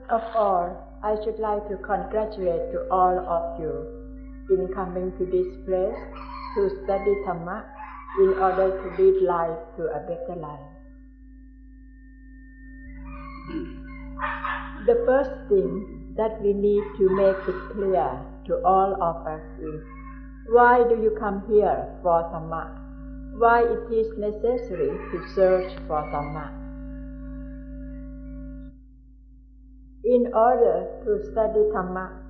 of all, I should like to congratulate to all of you in coming to this place to study Dhamma in order to lead life to a better life. The first thing that we need to make it clear to all of us is, why do you come here for Dhamma? Why it is necessary to search for Dhamma? In order to study Dhamma,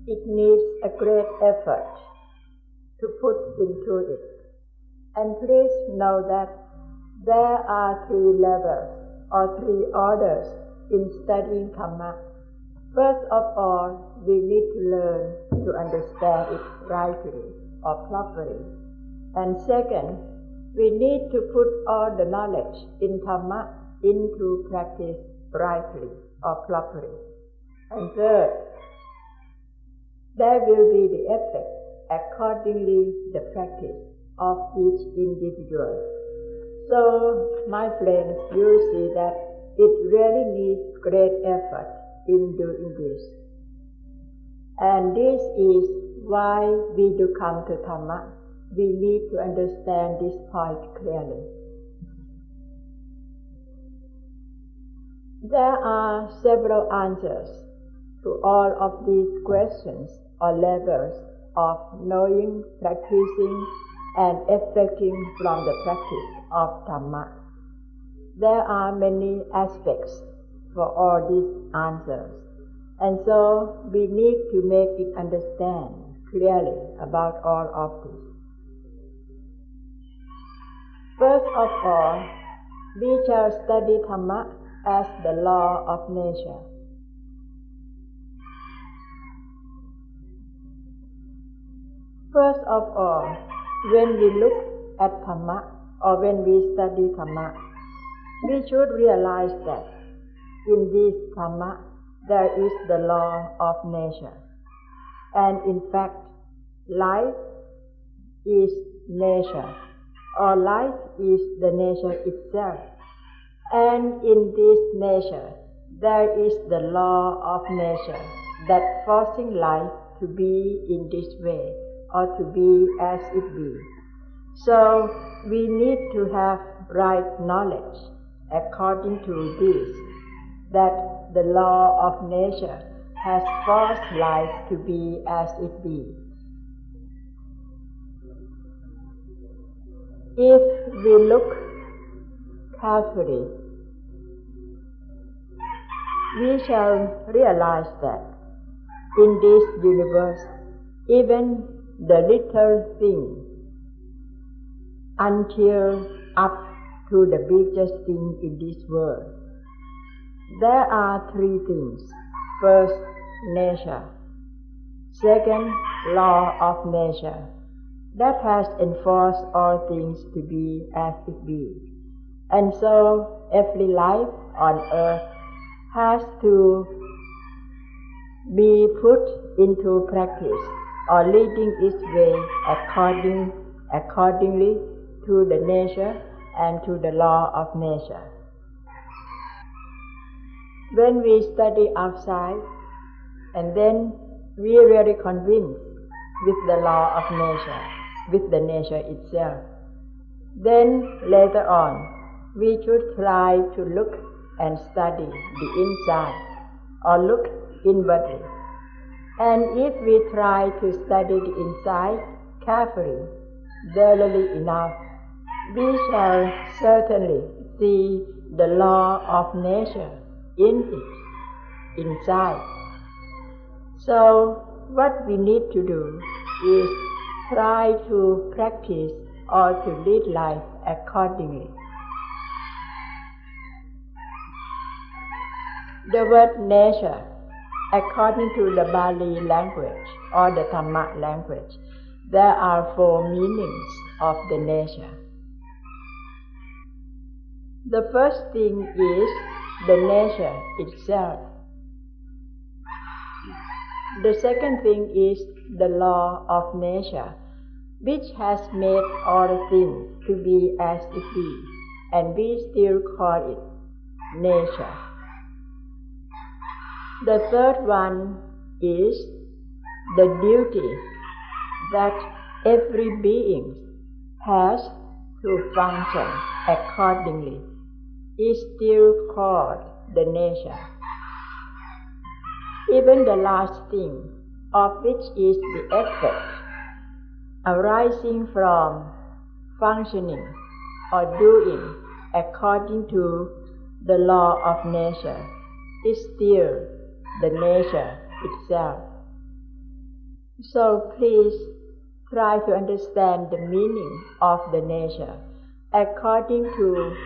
it needs a great effort to put into it. And please know that there are 3 levels or 3 orders in studying Dhamma. First of all, we need to learn to understand it rightly or properly. And second, we need to put all the knowledge in Dhamma into practice rightly or properly. And third, there will be the effect accordingly the practice of each individual. So, my friends, you see that it really needs great effort in doing this. And this is why we do come to Dhamma. We need to understand this point clearly. There are several answers to all of these questions or levels of knowing, practicing, and effecting from the practice of Dhamma. There are many aspects for all these answers, and so we need to make it understand clearly about all of this. First of all, we shall study Dhamma as the law of nature. First of all, when we look at Dhamma or when we study Dhamma, we should realize that in this Dhamma there is the law of nature. And in fact, life is nature, or life is the nature itself. And in this nature, there is the law of nature that forcing life to be in this way or to be as it be. So we need to have right knowledge according to this, that the law of nature has forced life to be as it be. If we look carefully, we shall realize that in this universe, even the little thing until up to the biggest thing in this world, there are 3 things. First, nature. Second, law of nature that has enforced all things to be as it be. And so every life on earth has to be put into practice or leading its way accordingly to the nature and to the law of nature. When we study outside and then we are really convinced with the law of nature, with the nature itself, then later on we should try to look and study the inside or look inwardly. And if we try to study the inside carefully, thoroughly enough, we shall certainly see the law of nature in it, inside. So what we need to do is try to practice or to lead life accordingly. The word nature, according to the Bali language or the Dhamma language, there are 4 meanings of the nature. The first thing is the nature itself. The second thing is the law of nature, which has made all things to be as it be, and we still call it nature. The third one is the duty that every being has to function accordingly is still called the nature. Even the last thing of which is the effect arising from functioning or doing according to the law of nature is still the nature itself. So please try to understand the meaning of the nature according to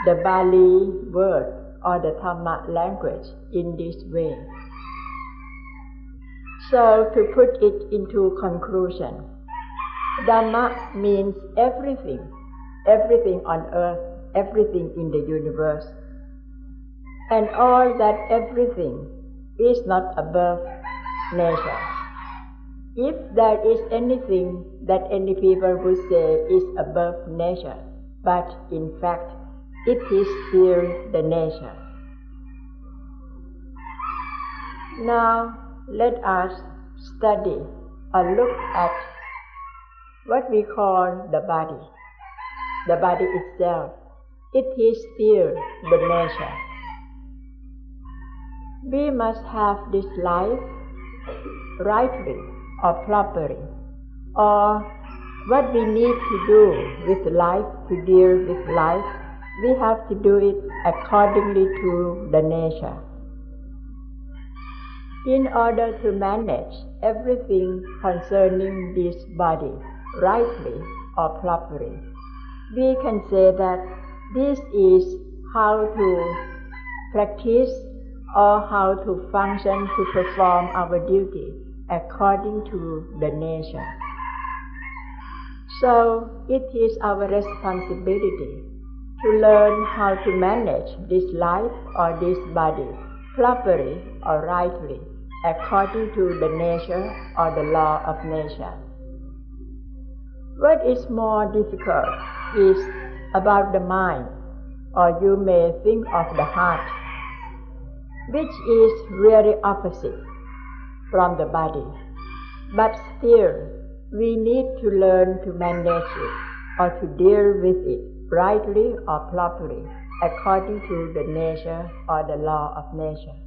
the Bali word or the Dhamma language in this way. So to put it into conclusion, Dhamma means everything, everything on earth, everything in the universe, and all that everything is not above nature. If there is anything that any people would say is above nature, but in fact it is still the nature. Now let us study or look at what we call the body. The body itself, it is still the nature. We must have this life rightly or properly, or what we need to do with life, to deal with life, we have to do it accordingly to the nature. In order to manage everything concerning this body rightly or properly, we can say that this is how to practice or how to function to perform our duty according to the nature. So it is our responsibility to learn how to manage this life or this body properly or rightly according to the nature or the law of nature. What is more difficult is about the mind, or you may think of the heart, which is really opposite from the body. But still, we need to learn to manage it or to deal with it rightly or properly according to the nature or the law of nature.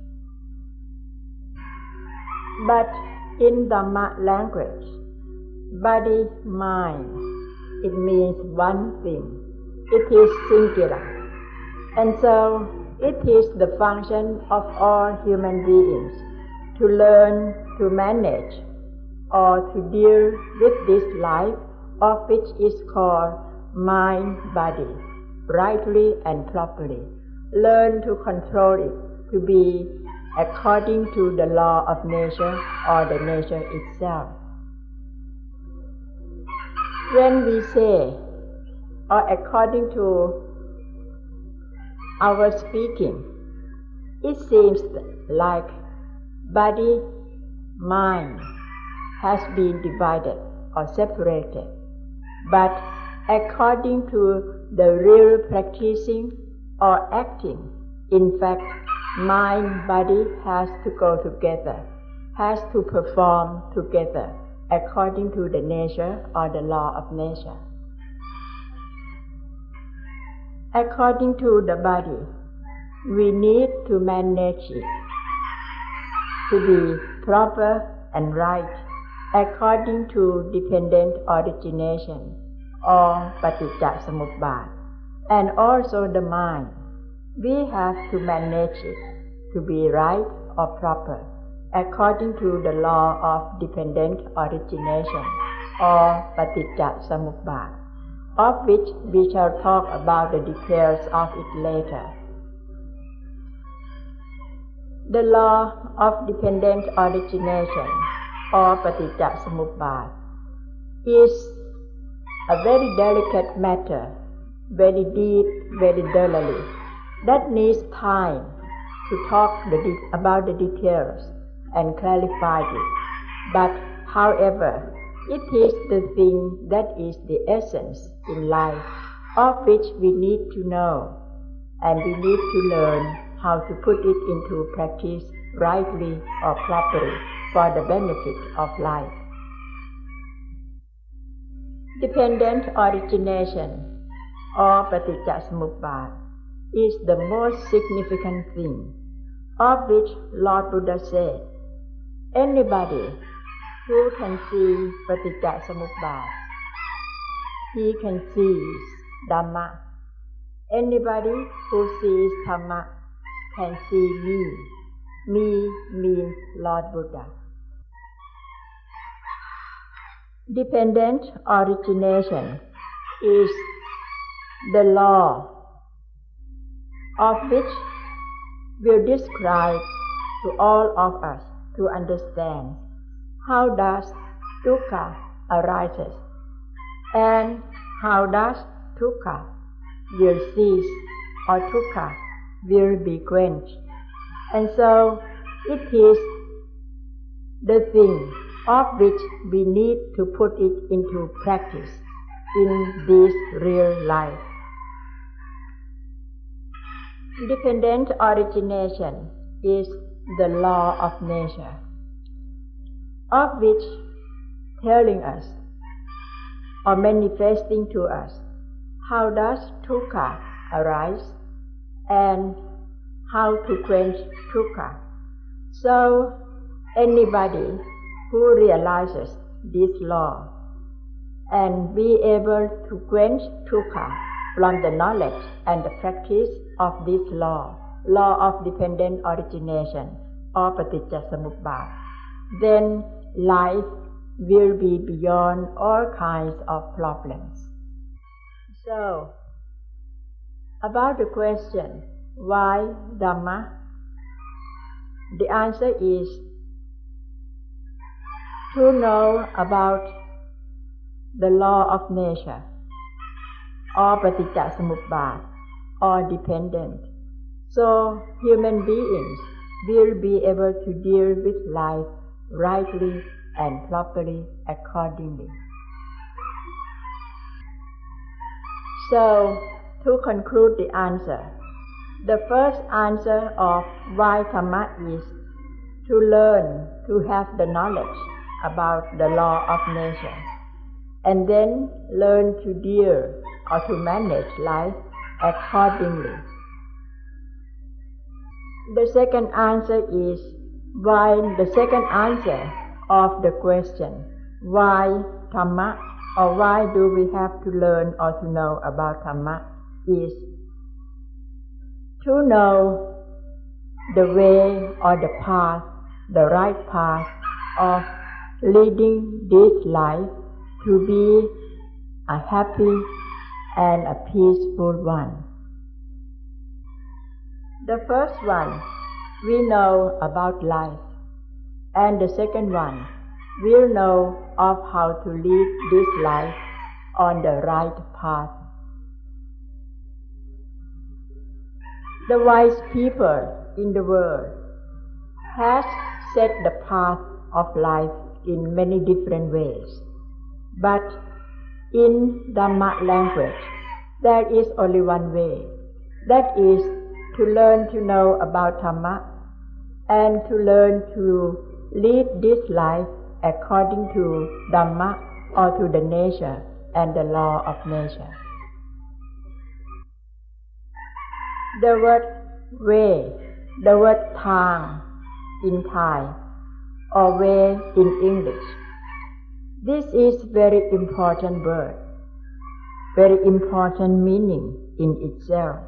But in Dhamma language, body, mind, it means one thing. It is singular. And so it is the function of all human beings to learn to manage or to deal with this life, of which is called mind-body, rightly and properly. Learn to control it, to be according to the law of nature or the nature itself. When we say, or according to our speaking, it seems like body, mind has been divided or separated. But according to the real practicing or acting, in fact, mind, body has to go together, has to perform together according to the nature or the law of nature. According to the body, we need to manage it to be proper and right according to dependent origination or paticca samuppada. And also the mind, we have to manage it to be right or proper according to the law of dependent origination or paticca samuppada, of which we shall talk about the details of it later. The law of dependent origination or paticca samuppada is a very delicate matter, very deep, very thoroughly, that needs time to talk about the details and clarify it. But however, it is the thing that is the essence in life, of which we need to know, and we need to learn how to put it into practice rightly or properly for the benefit of life. Dependent origination or paticcasamuppada is the most significant thing, of which Lord Buddha said, anybody who can see paticcasamuppada, he can see Dhamma. Anybody who sees Dhamma can see me. Me means Lord Buddha. Dependent origination is the law of which will describe to all of us to understand how does dukkha arises and how does dukkha will cease or dukkha will be quenched. And so it is the thing of which we need to put it into practice in this real life. Dependent origination is the law of nature, of which telling us or manifesting to us how does dukkha arise and how to quench dukkha. So anybody who realizes this law and be able to quench dukkha from the knowledge and the practice of this law of dependent origination or paticcasamuppada, then life will be beyond all kinds of problems. So, about the question, why Dhamma? The answer is to know about the law of nature, or paticcasamuppada, or dependent. So human beings will be able to deal with life rightly and properly accordingly. So, to conclude the answer, the first answer of why Dhamma is to learn to have the knowledge about the law of nature, and then learn to deal or to manage life accordingly. The second answer is the second answer of the question, why Dhamma, or why do we have to learn or to know about Dhamma, is to know the way or the path, the right path of leading this life to be a happy and a peaceful one. The first one, we know about life, and the second one, we'll know of how to lead this life on the right path. The wise people in the world has set the path of life in many different ways, but in Dhamma language, there is only one way, that is to learn to know about Dhamma and to learn to lead this life according to Dhamma or to the nature and the law of nature. The word way, the word thang in Thai or way in English, this is very important word, very important meaning in itself.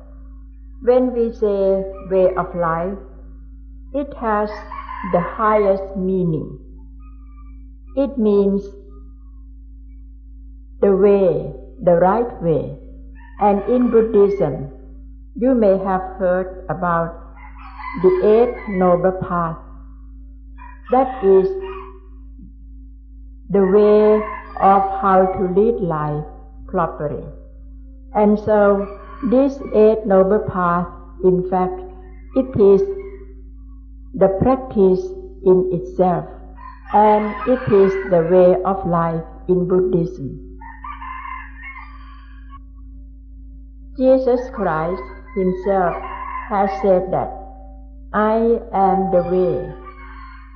When we say way of life, it has the highest meaning. It means the way, the right way. And in Buddhism, you may have heard about the Eighth Noble Path. That is the way of how to lead life properly. And so, this Eighth Noble Path, in fact, it is the practice in itself, and it is the way of life in Buddhism. Jesus Christ himself has said that I am the way.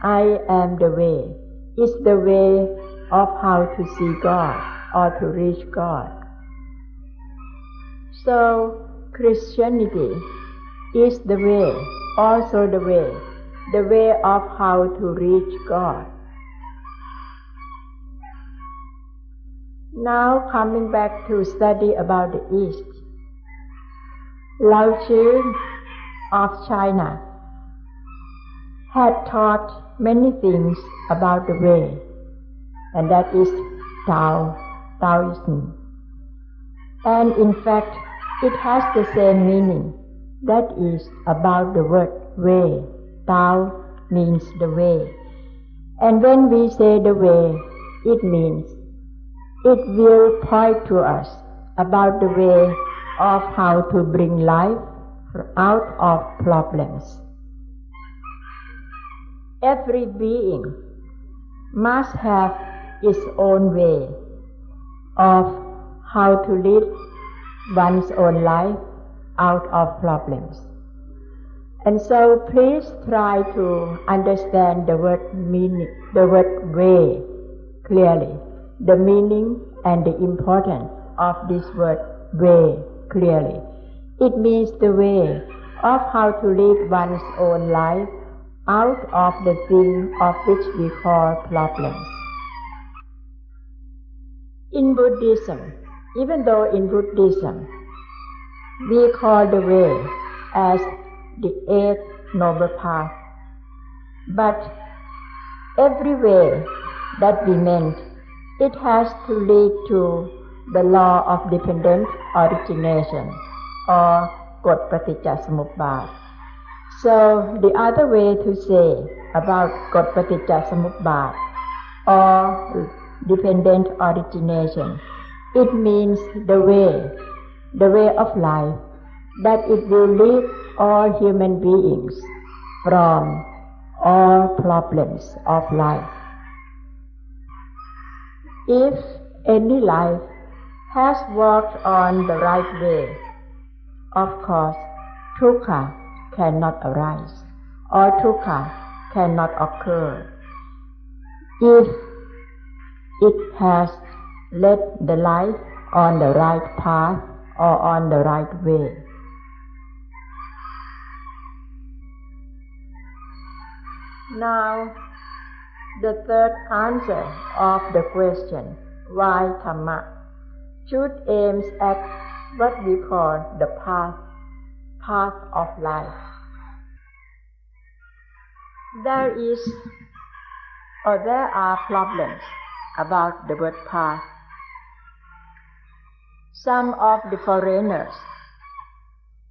I am the way is the way of how to see God or to reach God. So Christianity is the way, also the way of how to reach God. Now coming back to study about the East. Lao Tzu of China had taught many things about the way, and that is Taoism. And in fact, it has the same meaning, that is about the word way. Tao means the way. And when we say the way, it means it will point to us about the way of how to bring life out of problems. Every being must have its own way of how to lead one's own life out of problems. And so please try to understand the word meaning, the word way clearly, the meaning and the importance of this word way clearly. It means the way of how to lead one's own life out of the thing of which we call problems. In Buddhism, even though in Buddhism we call the way as the Eighth Noble Path, but every way that we meant, it has to lead to the law of dependent origination or กฎปฏิจจสมุปบาท. So the other way to say about กฎปฏิจจสมุปบาท or dependent origination, it means the way of life, that it will lead all human beings from all problems of life. If any life has walked on the right way, of course, dukkha cannot arise or dukkha cannot occur if it has led the life on the right path or on the right way. Now, the third answer of the question, why Dhamma, should aim at what we call the path of life. There are problems about the word path. Some of the foreigners,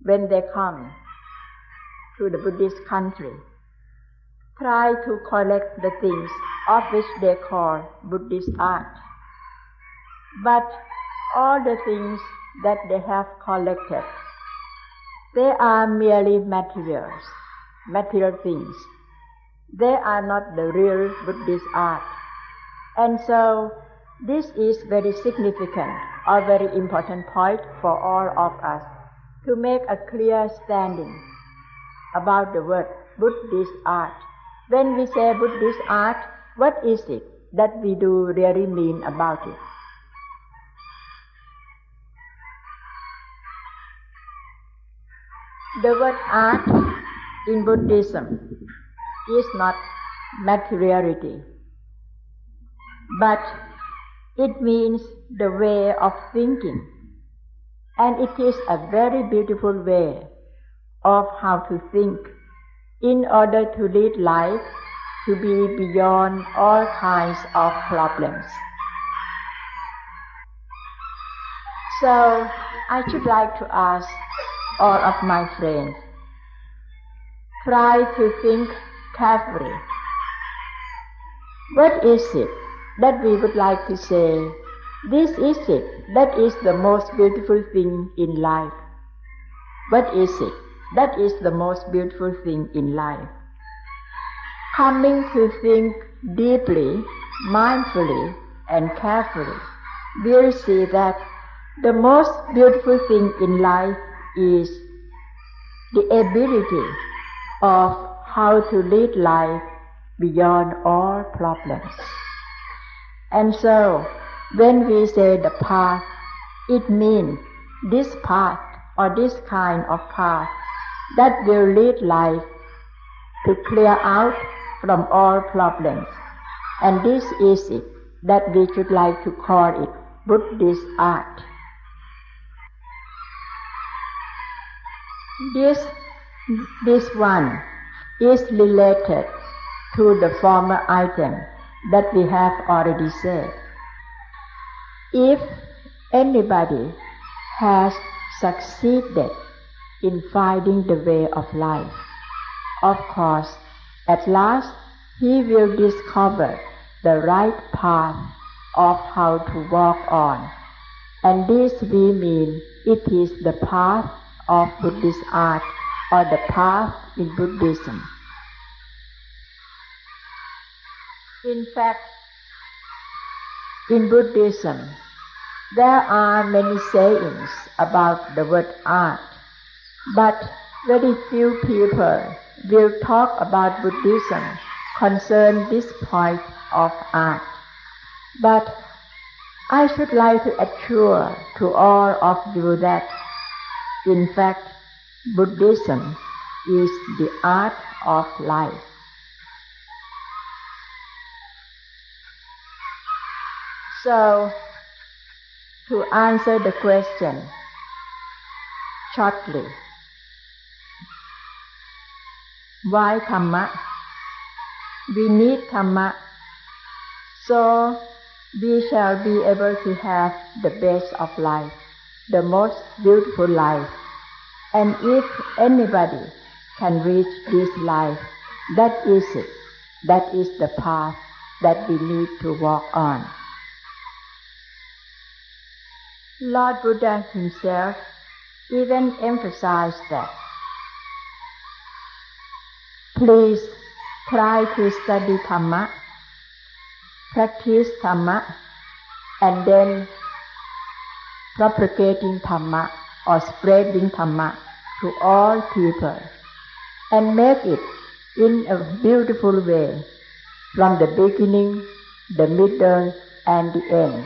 when they come to the Buddhist country, try to collect the things of which they call Buddhist art. But all the things that they have collected, they are merely material things. They are not the real Buddhist art. And so this is very significant or very important point for all of us to make a clear standing about the word Buddhist art. When we say Buddhist art, what is it that we do really mean about it? The word art in Buddhism is not materiality, but it means the way of thinking, and it is a very beautiful way of how to think in order to lead life to be beyond all kinds of problems. So I should like to ask all of my friends, try to think carefully. What is it that we would like to say, this is it that is the most beautiful thing in life? What is it that is the most beautiful thing in life? Coming to think deeply, mindfully, and carefully, we'll see that the most beautiful thing in life is the ability of how to lead life beyond all problems. And so, when we say the path, it means this path or this kind of path that will lead life to clear out from all problems. And this is it that we should like to call it Buddhist art. This one is related to the former item that we have already said. If anybody has succeeded in finding the way of life, of course, at last he will discover the right path of how to walk on, and this we mean it is the path of Buddhist art or the path in Buddhism. In fact, in Buddhism, there are many sayings about the word art, but very few people will talk about Buddhism concerning this point of art. But I should like to assure to all of you that, in fact, Buddhism is the art of life. So, to answer the question shortly, why Dhamma? We need Dhamma, so we shall be able to have the best of life, the most beautiful life. And if anybody can reach this life, that is it. That is the path that we need to walk on. Lord Buddha himself even emphasized that. Please try to study Dhamma, practice Dhamma, and then propagating Dhamma or spreading Dhamma to all people, and make it in a beautiful way from the beginning, the middle, and the end.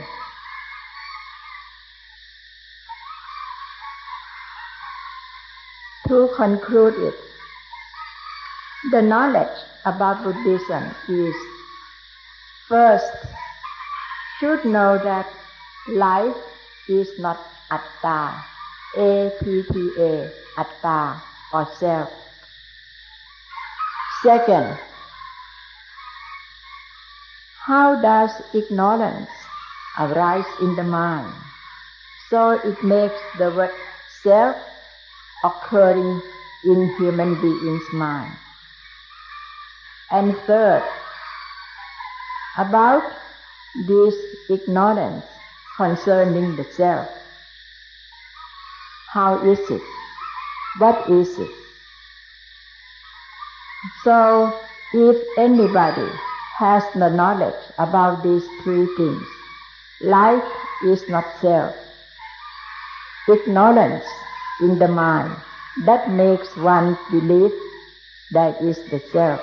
To conclude it, the knowledge about Buddhism is, first, should know that life is not atta, A-T-T-A, atta, or self. Second, how does ignorance arise in the mind? So it makes the word self occurring in human beings' mind. And third, about this ignorance concerning the self. How is it? What is it? So, if anybody has the knowledge about these three things, life is not self. Ignorance in the mind, that makes one believe that is the self.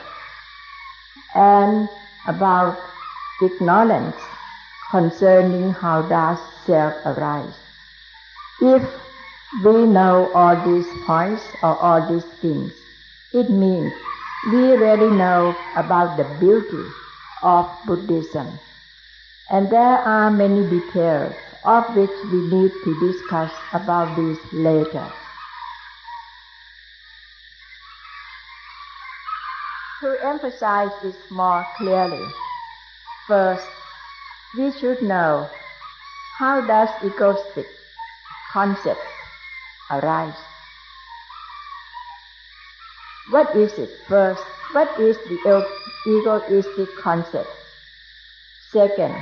And about ignorance concerning how does self arise. If we know all these points or all these things, it means we really know about the beauty of Buddhism. And there are many details of which we need to discuss about this later. To emphasize this more clearly, first, we should know how does egoistic concept arise. What is it? First, what is the egoistic concept? Second,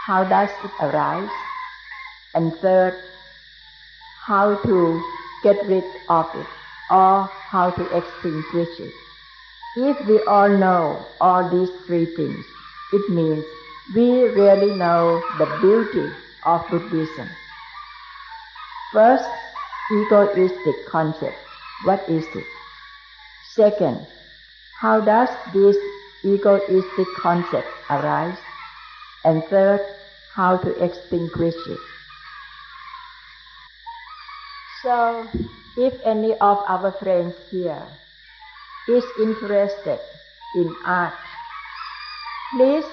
how does it arise? And third, how to get rid of it or how to extinguish it. If we all know all these three things, it means we really know the beauty of Buddhism. First, egoistic concept. What is it? Second, how does this egoistic concept arise? And third, how to extinguish it. So, if any of our friends here is interested in art, please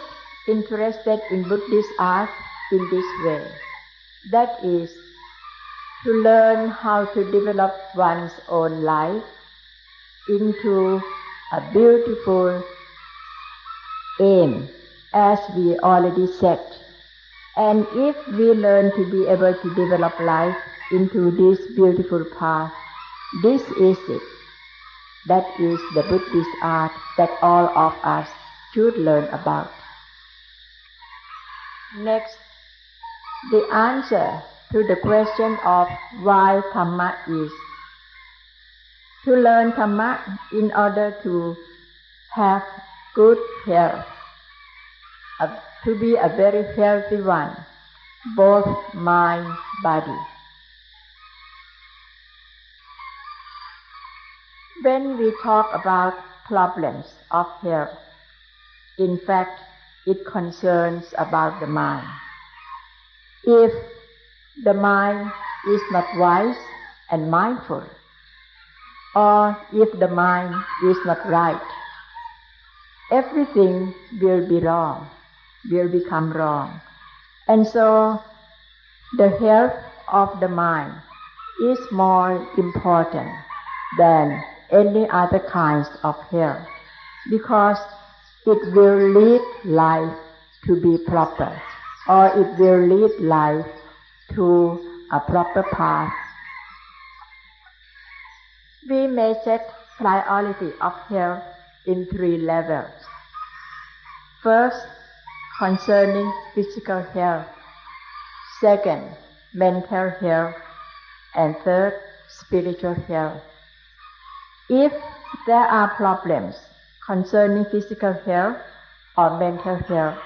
interested in Buddhist art in this way. That is, to learn how to develop one's own life into a beautiful aim, as we already said. And if we learn to be able to develop life into this beautiful path, this is it. That is the Buddhist art that all of us should learn about. Next, the answer to the question of why Dhamma is. To learn Dhamma in order to have good health, to be a very healthy one, both mind, body. When we talk about problems of health, in fact, it concerns about the mind. If the mind is not wise and mindful, or if the mind is not right, everything will be wrong, will become wrong. And so, the health of the mind is more important than any other kinds of health, because it will lead life to be proper, or it will lead life to a proper path. We may set priority of health in 3 levels. First, concerning physical health. Second, mental health. And third, spiritual health. If there are problems concerning physical health or mental health,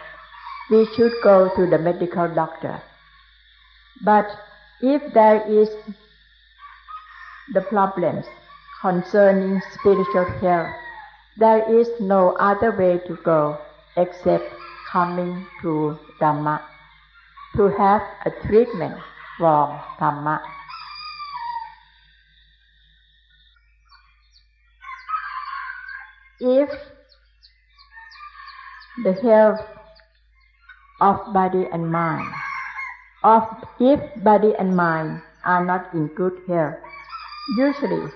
we should go to the medical doctor. But if there is the problems concerning spiritual health, there is no other way to go except coming to Dhamma, to have a treatment from Dhamma. If the health of body and mind, if body and mind are not in good health, usually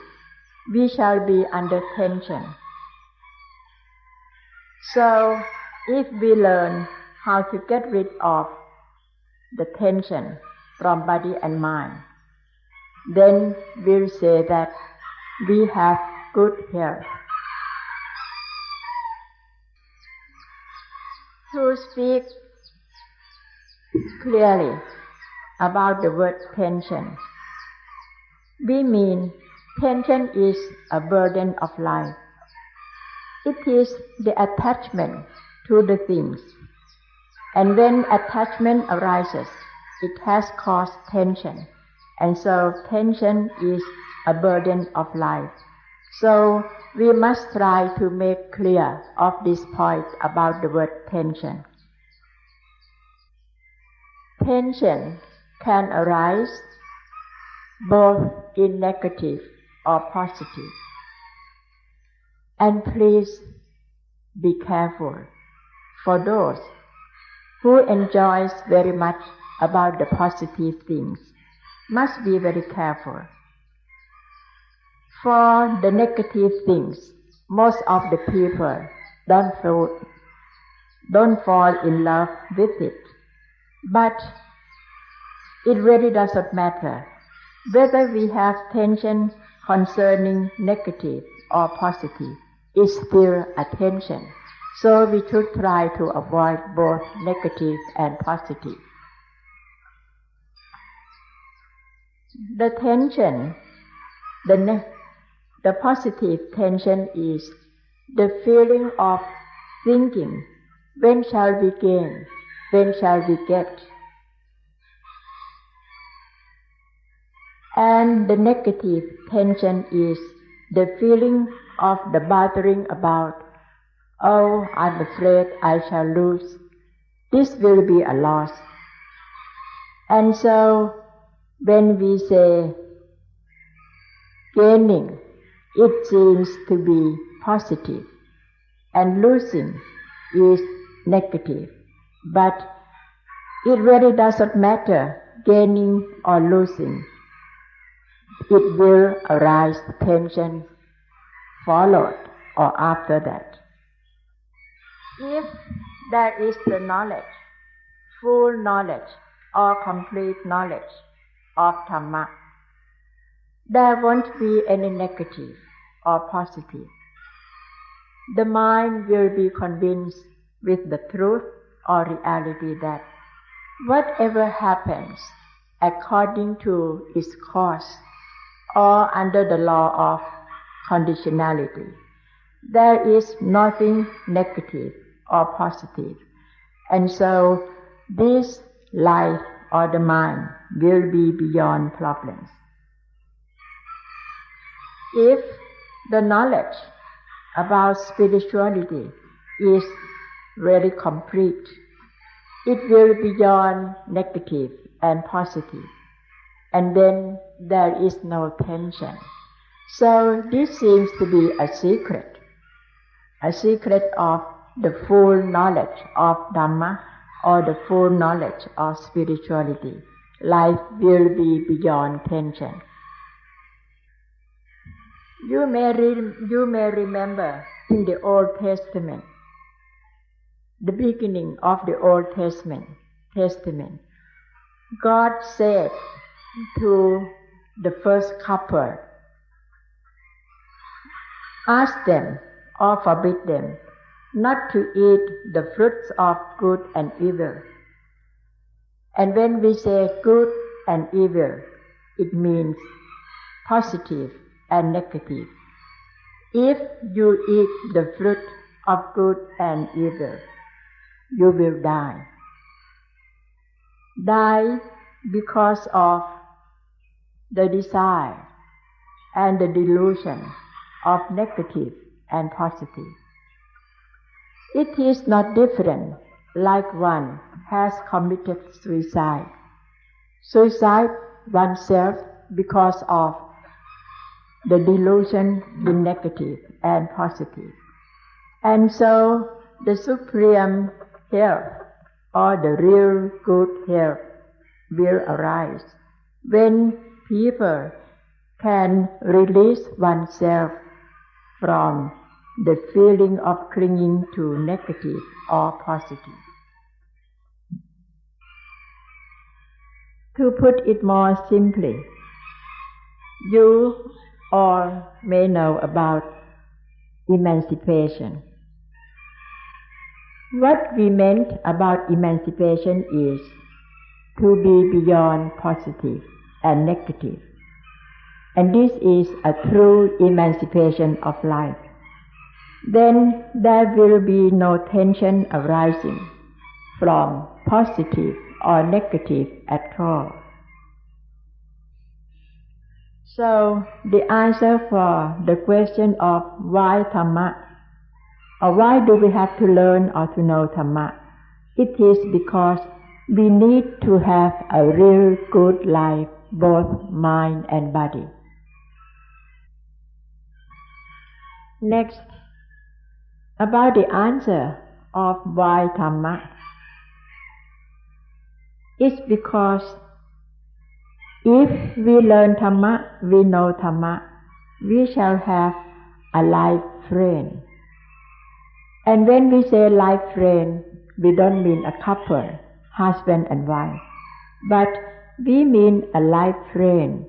we shall be under tension. So, if we learn how to get rid of the tension from body and mind, then we'll say that we have good health. To speak clearly about the word tension, we mean tension is a burden of life. It is the attachment to the things. And when attachment arises, it has caused tension. And so tension is a burden of life. So we must try to make clear of this point about the word tension. Tension can arise both in negative or positive. And please be careful for those who enjoys very much about the positive things. Must be very careful. For the negative things, most of the people don't fall in love with it. But it really doesn't matter whether we have tension concerning negative or positive. Is still a tension. So we should try to avoid both negative and positive. The tension, the positive tension is the feeling of thinking, when shall we gain, when shall we get? And the negative tension is the feeling of the bothering about, oh, I'm afraid I shall lose, this will be a loss. And so, when we say gaining, it seems to be positive, and losing is negative. But it really doesn't matter, gaining or losing. It will arise tension followed or after that. If there is the knowledge, full knowledge or complete knowledge of Dhamma, there won't be any negative or positive. The mind will be convinced with the truth or reality that whatever happens according to its course or under the law of conditionality, there is nothing negative or positive, and so this life or the mind will be beyond problems. If the knowledge about spirituality is very complete, it will be beyond negative and positive, and then there is no tension. So this seems to be a secret of the full knowledge of Dhamma or the full knowledge of spirituality. Life will be beyond tension. You may remember in the Old Testament, the beginning of the Old Testament, God said to the first couple, ask them or forbid them not to eat the fruits of good and evil. And when we say good and evil, it means positive and negative. If you eat the fruit of good and evil, you will die. Die because of the desire and the delusion of negative and positive. It is not different like one has committed suicide. Suicide oneself because of the delusion in negative and positive. And so the supreme health or the real good health will arise when people can release oneself from the feeling of clinging to negative or positive. To put it more simply, you all may know about emancipation. What we meant about emancipation is to be beyond positive and negative. And this is a true emancipation of life. Then there will be no tension arising from positive or negative at all. So the answer for the question of why Dhamma, or why do we have to learn or to know Dhamma, it is because we need to have a real good life, both mind and body. Next, about the answer of why Dhamma. It's because if we learn Dhamma, we know Dhamma, we shall have a life friend. And when we say life friend, we don't mean a couple, husband and wife, but we mean a life friend,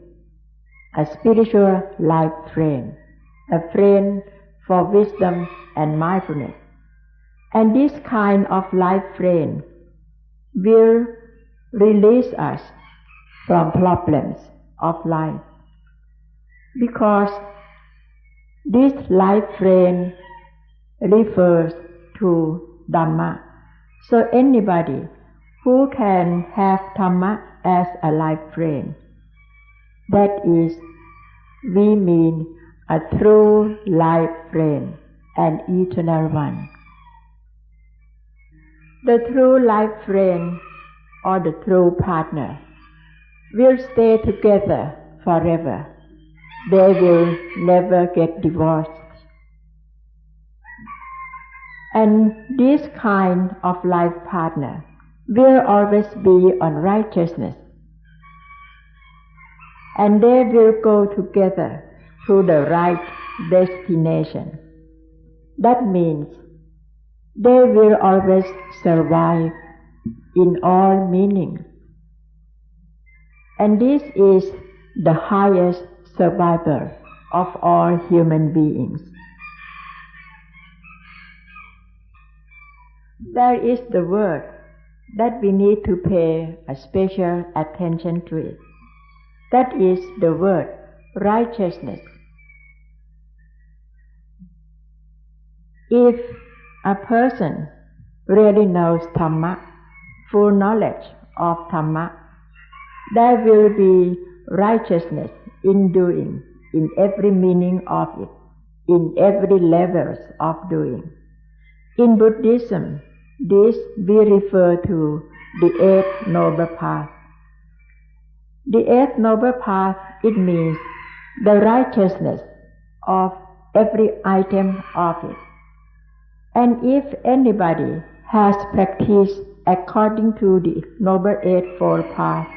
a spiritual life friend, a friend for wisdom and mindfulness. And this kind of life friend will release us from problems of life, because this life friend refers to Dhamma. So anybody who can have Dhamma as a life friend, that is, we mean a true life friend, an eternal one. The true life friend or the true partner will stay together forever. They will never get divorced. And this kind of life partner will always be on righteousness. And they will go together to the right destination. That means they will always survive in all meanings. And this is the highest survival of all human beings. There is the word that we need to pay a special attention to it. That is the word righteousness. If a person really knows Dhamma, full knowledge of Dhamma, there will be righteousness in doing, in every meaning of it, in every levels of doing. In Buddhism, this we refer to the Eighth Noble Path. The Eighth Noble Path, it means the righteousness of every item of it. And if anybody has practiced according to the Noble Eightfold Path,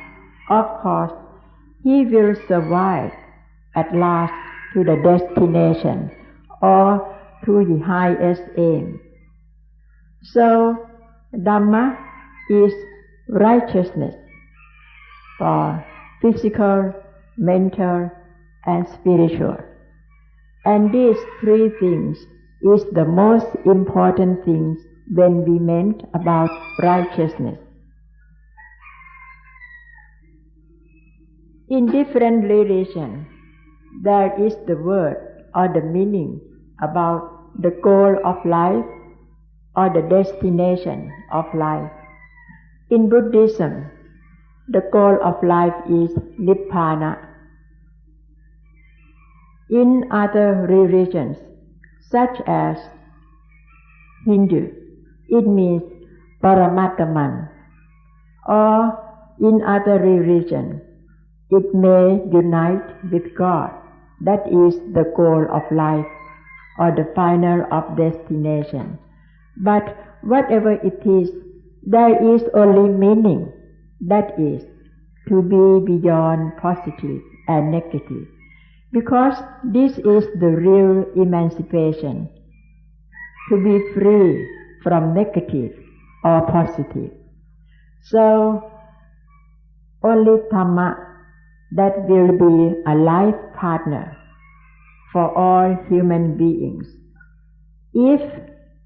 of course, he will survive at last to the destination or to the highest aim. So, Dhamma is righteousness for physical, mental, and spiritual. And these three things is the most important things when we meant about righteousness. In different religions, there is the word or the meaning about the goal of life or the destination of life. In Buddhism, the goal of life is Nibbana. In other religions, such as Hindu, it means Paramatman, or in other religions, it may unite with God. That is the goal of life or the final of destination. But whatever it is, there is only meaning, that is, to be beyond positive and negative, because this is the real emancipation, to be free from negative or positive. So, only Dhamma that will be a life partner for all human beings. If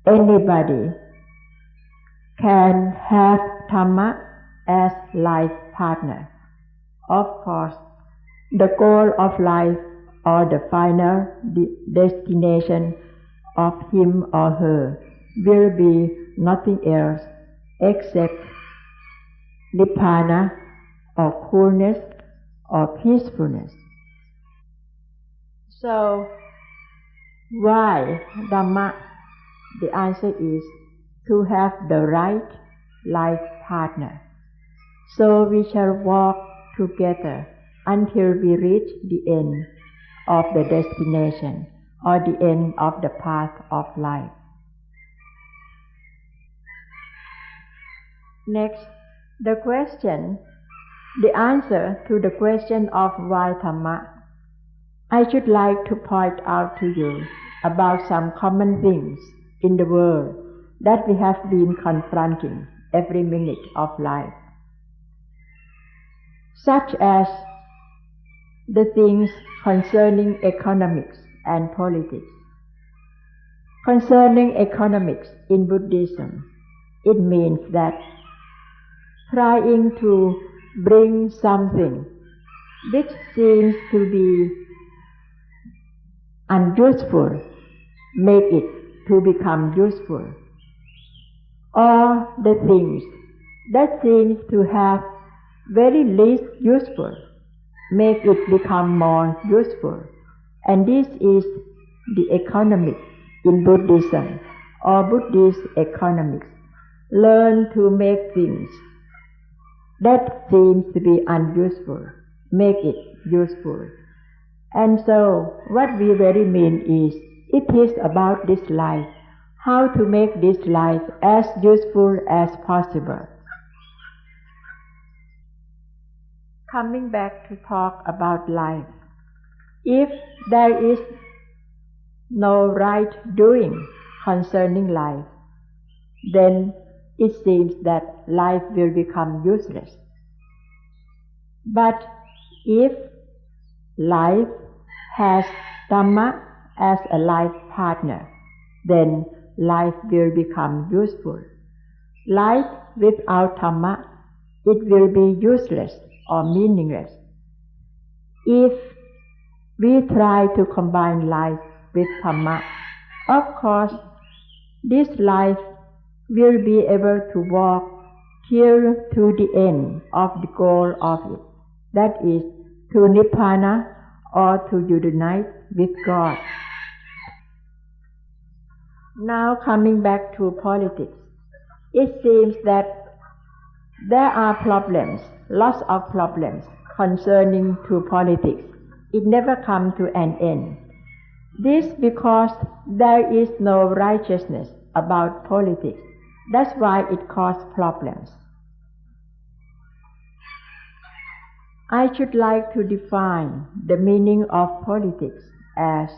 anybody can have Dhamma as life partner, of course, the goal of life or the final destination of him or her will be nothing else except Nibbana or coolness or peacefulness. So, why Dhamma? The answer is to have the right life partner. So we shall walk together until we reach the end of the destination or the end of the path of life. Next, the answer to the question of why Dhamma. I should like to point out to you about some common things in the world that we have been confronting every minute of life, such as the things concerning economics and politics. Concerning economics in Buddhism, it means that trying to bring something which seems to be unuseful, make it to become useful, or the things that seems to have very least useful, make it become more useful, and this is the economics in Buddhism or Buddhist economics. Learn to make things that seems to be unuseful, make it useful. And so what we really mean is, it is about this life, how to make this life as useful as possible. Coming back to talk about life, if there is no right doing concerning life, then it seems that life will become useless. But if life has Dhamma as a life partner, then life will become useful. Life without Dhamma, it will be useless or meaningless. If we try to combine life with Dhamma, of course, this life will be able to walk till to the end of the goal of it, that is, to Nibbana or to unite with God. Now coming back to politics, it seems that there are problems, lots of problems concerning to politics. It never comes to an end. This because there is no righteousness about politics. That's why it causes problems. I should like to define the meaning of politics as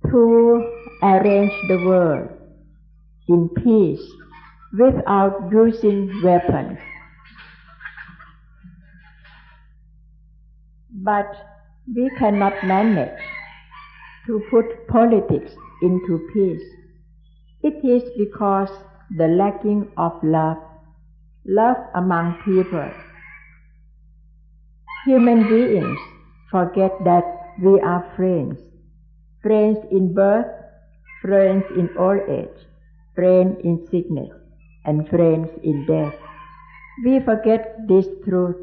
to arrange the world in peace without using weapons. But we cannot manage to put politics into peace. It is because the lacking of love among people. Human beings forget that we are friends. Friends in birth, friends in old age, friends in sickness, and friends in death. We forget this truth,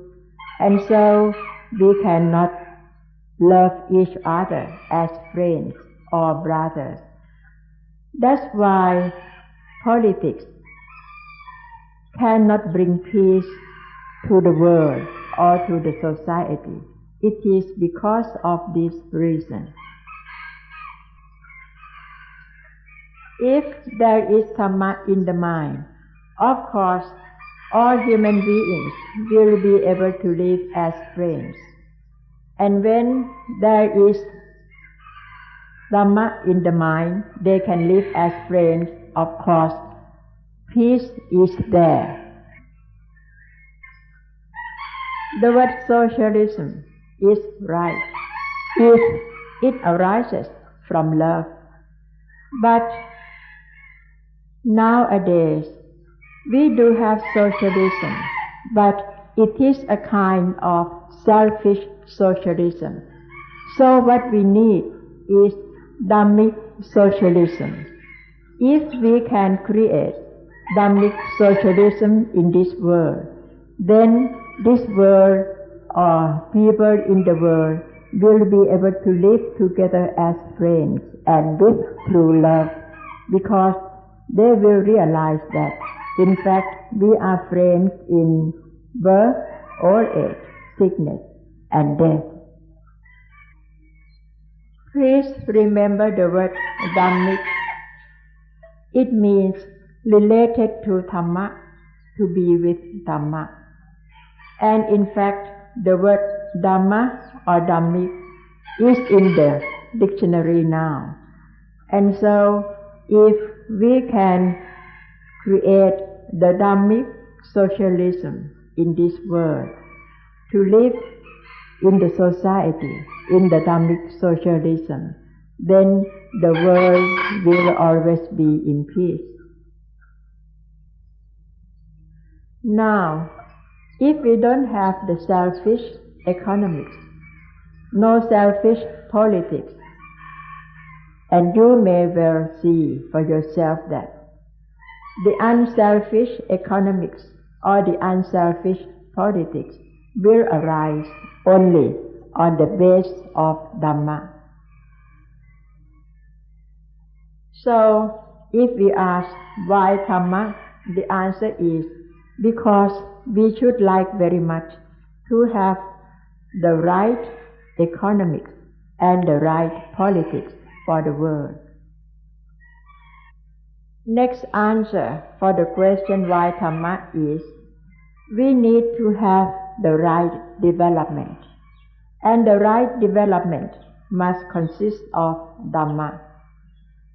and so we cannot love each other as friends or brothers. That's why politics cannot bring peace to the world or to the society. It is because of this reason. If there is Dhamma in the mind, of course, all human beings will be able to live as friends. And when there is Dhamma in the mind, they can live as friends. Of course, peace is there. The word socialism is right if it arises from love. But nowadays, we do have socialism, but it is a kind of selfish socialism. So what we need is Dhammic socialism. If we can create Dhammic socialism in this world, then this world or people in the world will be able to live together as friends and live through love, because they will realize that in fact we are friends in birth, old age, sickness, and death. Please remember the word Dhammic. It means related to Dhamma, to be with Dhamma. And in fact, the word Dhamma or Dhammic is in the dictionary now. And so, if we can create the Dhammic socialism in this world, to live in the society, in the Dhammic socialism, then the world will always be in peace. Now, if we don't have the selfish economics, no selfish politics, and you may well see for yourself that the unselfish economics or the unselfish politics will arise only on the base of Dhamma. So, if we ask why Dhamma, the answer is because we should like very much to have the right economics and the right politics for the world. Next answer for the question why Dhamma is, we need to have the right development, and the right development must consist of Dhamma.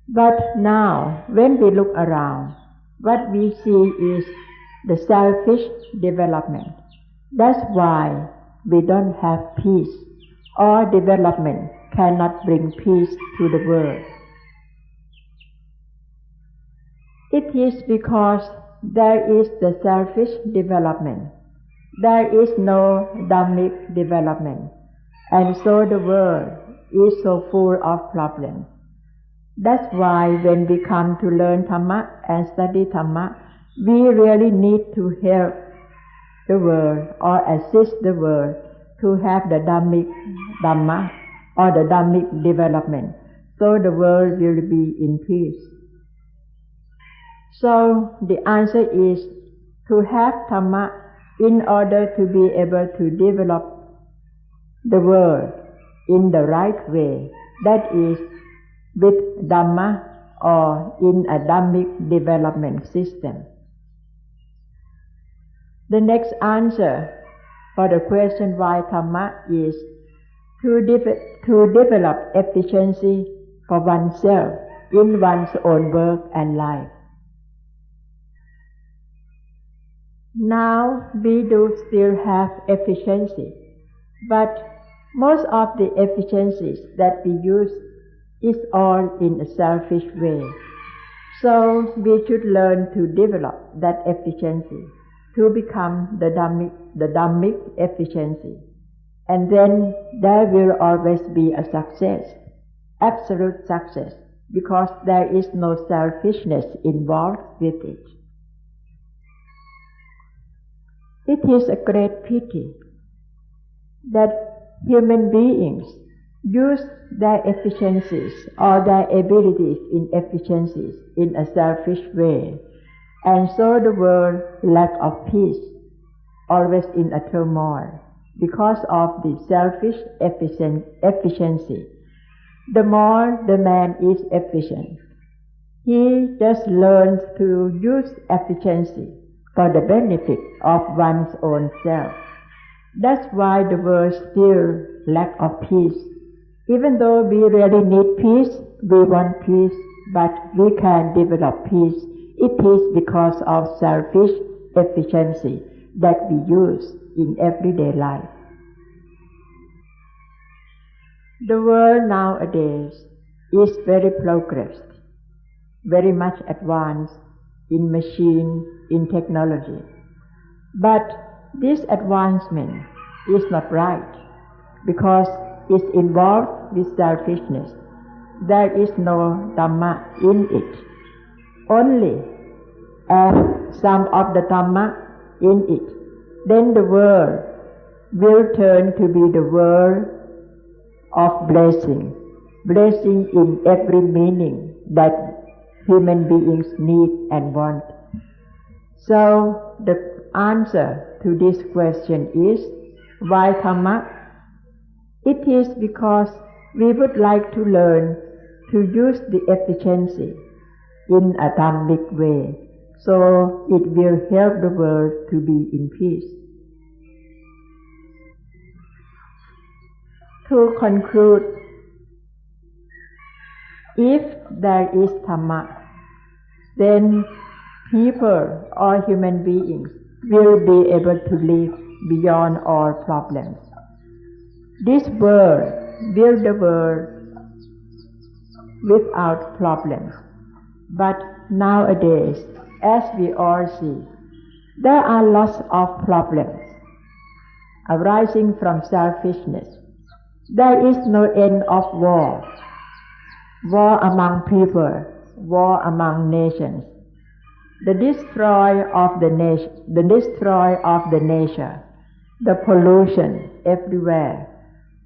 But now, when we look around, what we see is the selfish development. That's why we don't have peace, or development cannot bring peace to the world. It is because there is the selfish development. There is no Dhammic development, and so the world is so full of problems. That's why when we come to learn Dhamma and study Dhamma, we really need to help the world or assist the world to have the Dhammic Dhamma or the Dhammic development, so the world will be in peace. So the answer is to have Dhamma in order to be able to develop the world in the right way, that is, with Dhamma or in a Dhammic development system. The next answer for the question why Dhamma is to develop efficiency for oneself in one's own work and life. Now we do still have efficiency, but most of the efficiencies that we use is all in a selfish way. So we should learn to develop that efficiency to become the Dhammic efficiency. And then there will always be a success, absolute success, because there is no selfishness involved with it. It is a great pity that human beings use their efficiencies or their abilities in efficiencies in a selfish way, and so the world lack of peace, always in a turmoil, because of the selfish efficiency. The more the man is efficient, he just learns to use efficiency for the benefit of one's own self. That's why the world still lack of peace. Even though we really need peace, we want peace, but we can't develop peace. It is because of selfish efficiency that we use in everyday life. The world nowadays is very progressed, very much advanced in machine, in technology. But this advancement is not right because it's involved with selfishness. There is no Dhamma in it. Only add some of the Dhamma in it, then the world will turn to be the world of blessing, blessing in every meaning that human beings need and want. So the answer to this question is, why Dhamma? It is because we would like to learn to use the efficiency in a Dhammic way, so it will help the world to be in peace. To conclude, if there is Dhamma, then people or human beings will be able to live beyond all problems. This world will be the world without problems. But nowadays, as we all see, there are lots of problems arising from selfishness. There is no end of war, war among people, war among nations, the destroy of the nature, the pollution everywhere.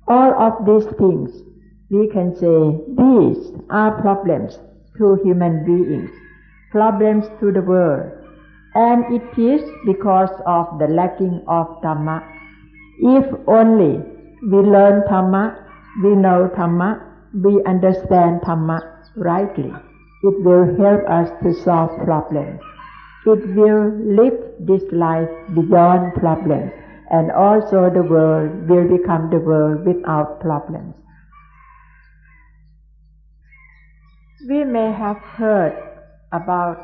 All of these things, we can say, these are problems to human beings, problems to the world, and it is because of the lacking of Dhamma. If only we learn Dhamma, we know Dhamma, we understand Dhamma rightly, it will help us to solve problems. It will lift this life beyond problems, and also the world will become the world without problems. We may have heard about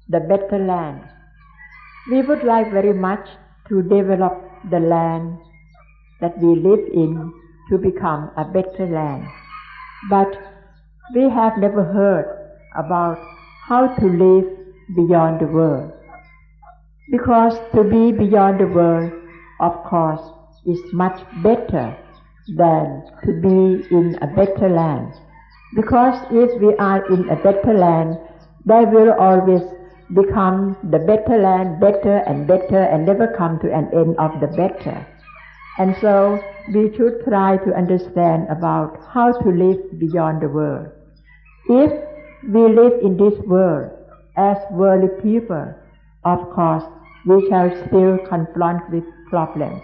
the better land. We would like very much to develop the land that we live in to become a better land. But we have never heard about how to live beyond the world. Because to be beyond the world, of course, is much better than to be in a better land. Because if we are in a better land, there will always become the better land better and better and never come to an end of the better. And so we should try to understand about how to live beyond the world. If we live in this world as worldly people, of course, we shall still confront with problems.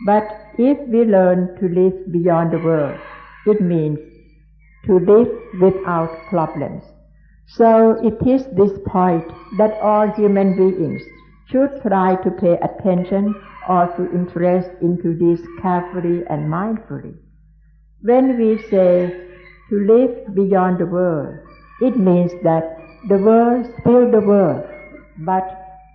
But if we learn to live beyond the world, it means to live without problems. So it is this point that all human beings should try to pay attention or to interest into this carefully and mindfully. When we say to live beyond the world, it means that the world is still the world, but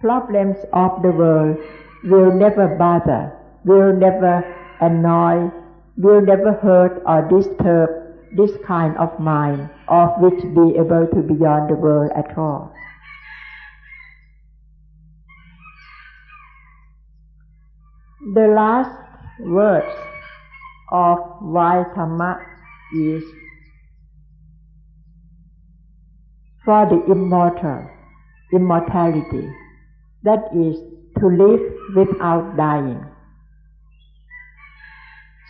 problems of the world will never bother, will never annoy, will never hurt or disturb this kind of mind of which be able to beyond the world at all. The last words of why Dhamma is for the immortality, that is to live without dying.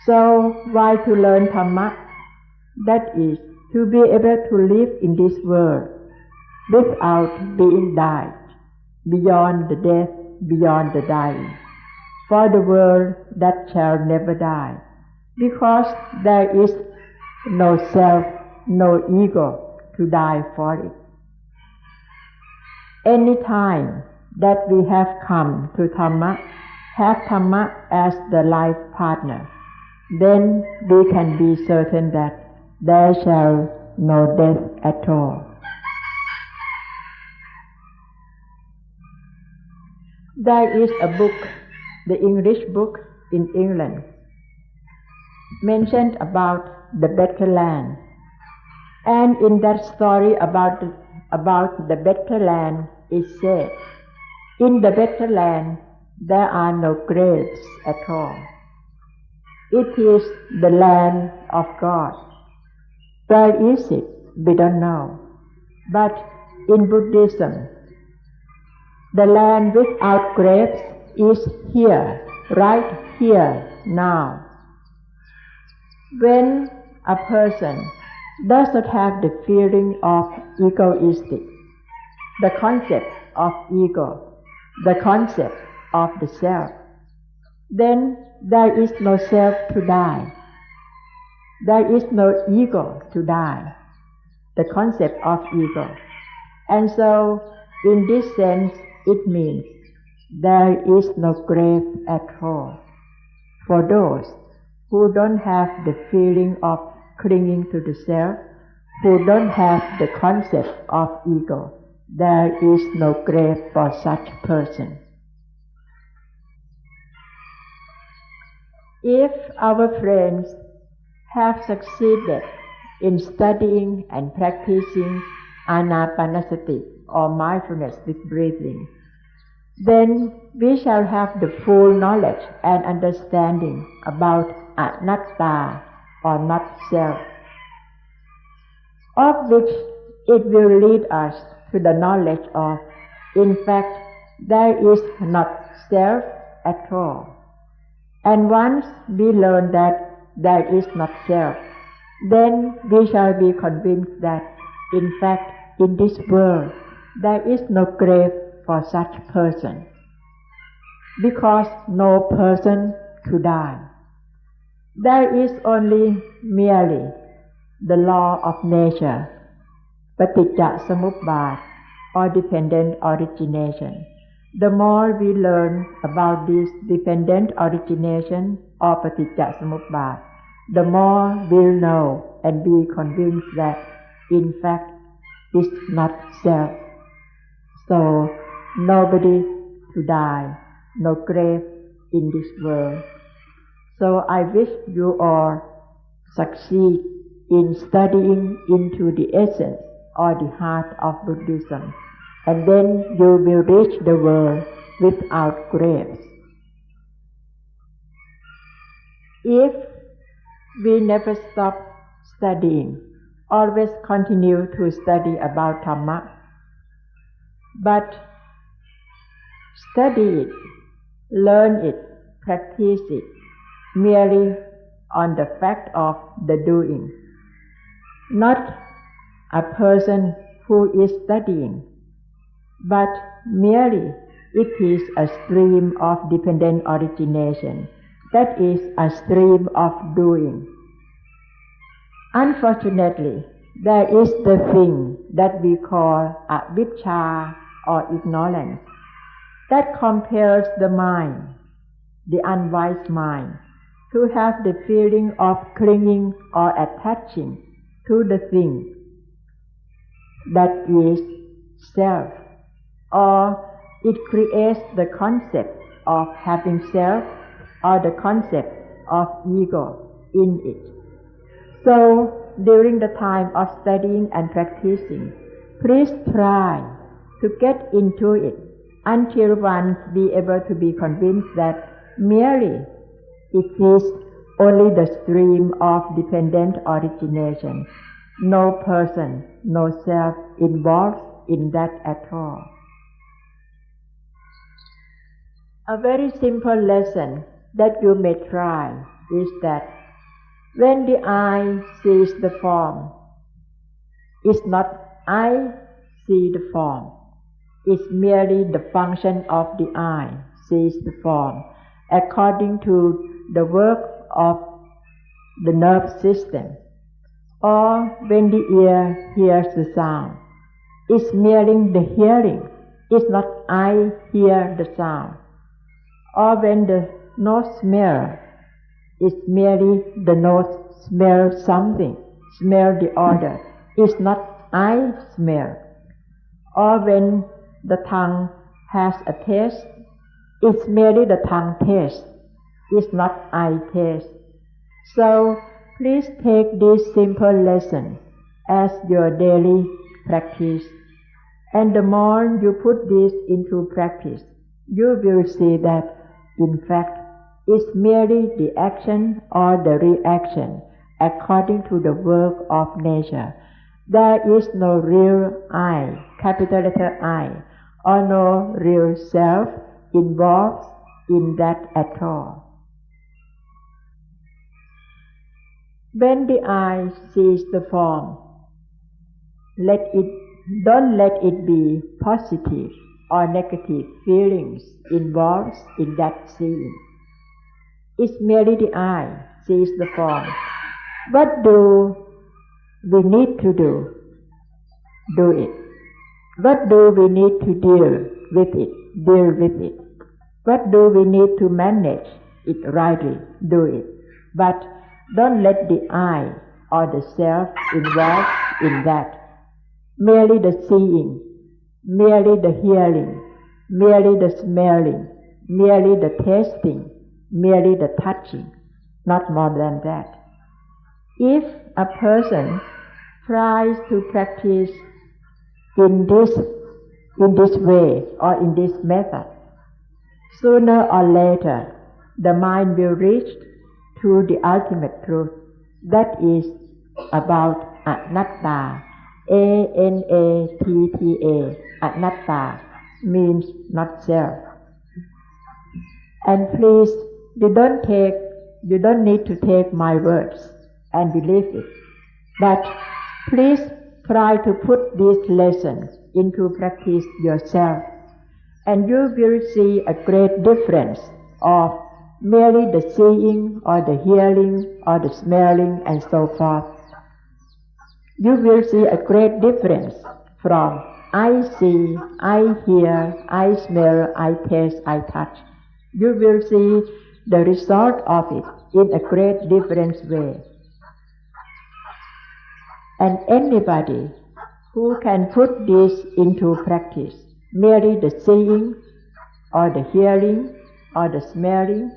So why to learn Dhamma? That is to be able to live in this world without being died, beyond the death, beyond the dying, for the world that shall never die, because there is no self, no ego to die for it. Any time that we have come to Dhamma, have Dhamma as the life partner, then we can be certain that there shall no death at all. There is a book, the English book in England, mentioned about the better land. And in that story about the better land, it said, in the better land there are no graves at all. It is the land of God. Where is it? We don't know. But in Buddhism, the land without graves is here, right here, now. When a person does not have the feeling of egoistic, the concept of ego, the concept of the self, then there is no self to die. There is no ego to die, the concept of ego. And so, in this sense, it means there is no grave at all. For those who don't have the feeling of clinging to the self, who don't have the concept of ego, there is no grave for such person. If our friends have succeeded in studying and practicing Anapana or mindfulness with breathing, then we shall have the full knowledge and understanding about anatta or not self, of which it will lead us to the knowledge of, in fact, there is not self at all. And once we learn that there is not self, then we shall be convinced that, in fact, in this world, there is no grave for such person, because no person to die. There is only merely the law of nature, paticca samuppada, or dependent origination. The more we learn about this dependent origination or paticca samuppada, the more we'll know and be convinced that, in fact, it's not self. So, nobody to die, no grave in this world. So I wish you all succeed in studying into the essence or the heart of Buddhism, and then you will reach the world without graves. If we never stop studying, always continue to study about Dhamma, but study it, learn it, practice it, merely on the fact of the doing, not a person who is studying, but merely it is a stream of dependent origination, that is a stream of doing. Unfortunately, there is the thing that we call avijja or ignorance, that compels the mind, the unwise mind, to have the feeling of clinging or attaching to the thing that is self, or it creates the concept of having self or the concept of ego in it. So, during the time of studying and practicing, please try to get into it until one be able to be convinced that merely it is only the stream of dependent origination, no person, no self involved in that at all. A very simple lesson that you may try is that when the eye sees the form, it's not I see the form, it's merely the function of the eye sees the form according to the work of the nerve system. Or when the ear hears the sound, it's merely the hearing, it's not I hear the sound. Or when the nose smells, it's merely the nose smells something, smell the odor, it's not I smell. Or when the tongue has a taste, it's merely the tongue taste, it's not I taste. So please take this simple lesson as your daily practice, and the more you put this into practice, you will see that, in fact, it's merely the action or the reaction according to the work of nature. There is no real I, capital letter I, or no real self involved in that at all. When the eye sees the form, don't let it be positive or negative feelings involved in that seeing. It's merely the eye sees the form. What do we need to do? Do it. What do we need to deal with it? Deal with it. What do we need to manage it rightly? Do it. But don't let the I or the self involved in that. Merely the seeing, merely the hearing, merely the smelling, merely the tasting, merely the touching, not more than that. If a person tries to practice in this way or in this method, sooner or later the mind will reach to the ultimate truth, that is about anatta. A-N-A-T-T-A, anatta means not self. And please, you don't take you don't need to take my words and believe it, but please try to put this lesson into practice yourself, and you will see a great difference of merely the seeing or the hearing or the smelling and so forth. You will see a great difference from I see, I hear, I smell, I taste, I touch. You will see the result of it in a great different way. And anybody who can put this into practice, merely the seeing or the hearing or the smelling,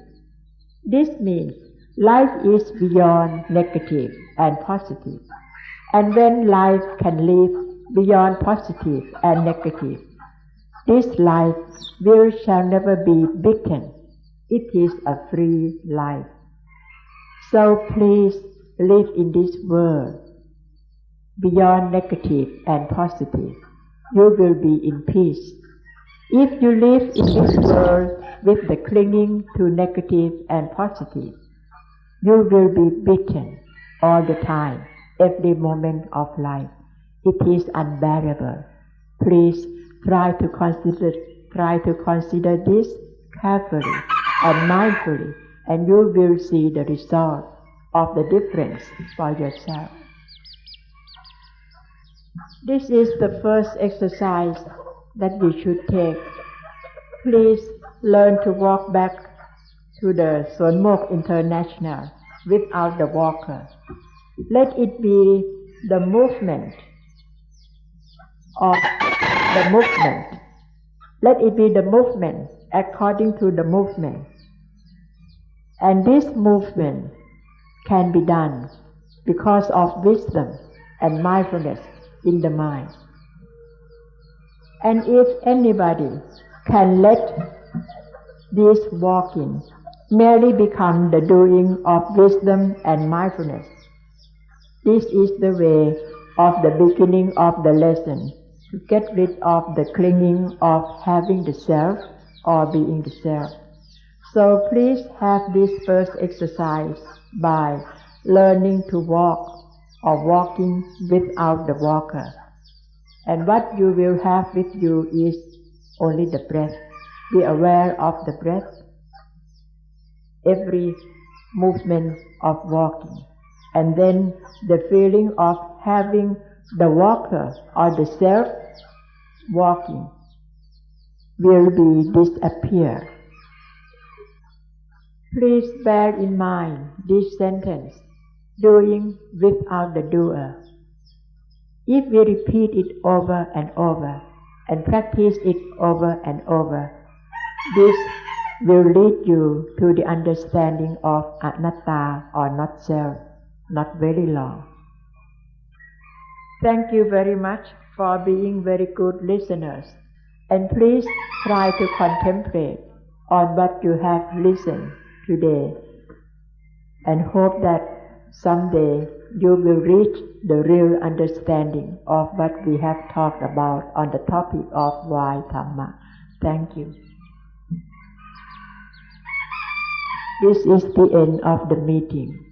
this means life is beyond negative and positive. And when life can live beyond positive and negative, this life shall never be beaten. It is a free life. So please live in this world beyond negative and positive. You will be in peace. If you live in this world with the clinging to negative and positive, you will be beaten all the time, every moment of life. It is unbearable. Please try to consider this carefully and mindfully, and you will see the result of the difference for yourself. This is the first exercise that we should take. Please learn to walk back to the Suan Mokkh International without the walker. Let it be the movement of the movement. Let it be the movement according to the movement. And this movement can be done because of wisdom and mindfulness in the mind. And if anybody can let this walking merely become the doing of wisdom and mindfulness, this is the way of the beginning of the lesson, to get rid of the clinging of having the self or being the self. So please have this first exercise by learning to walk or walking without the walker. And what you will have with you is only the breath. Be aware of the breath, every movement of walking. And then the feeling of having the walker or the self walking will be disappear. Please bear in mind this sentence, doing without the doer. If we repeat it over and over and practice it over and over, this will lead you to the understanding of anatta or not self, not very long. Thank you very much for being very good listeners, and please try to contemplate on what you have listened today, and hope that someday you will reach the real understanding of what we have talked about on the topic of why Dhamma. Thank you. This is the end of the meeting.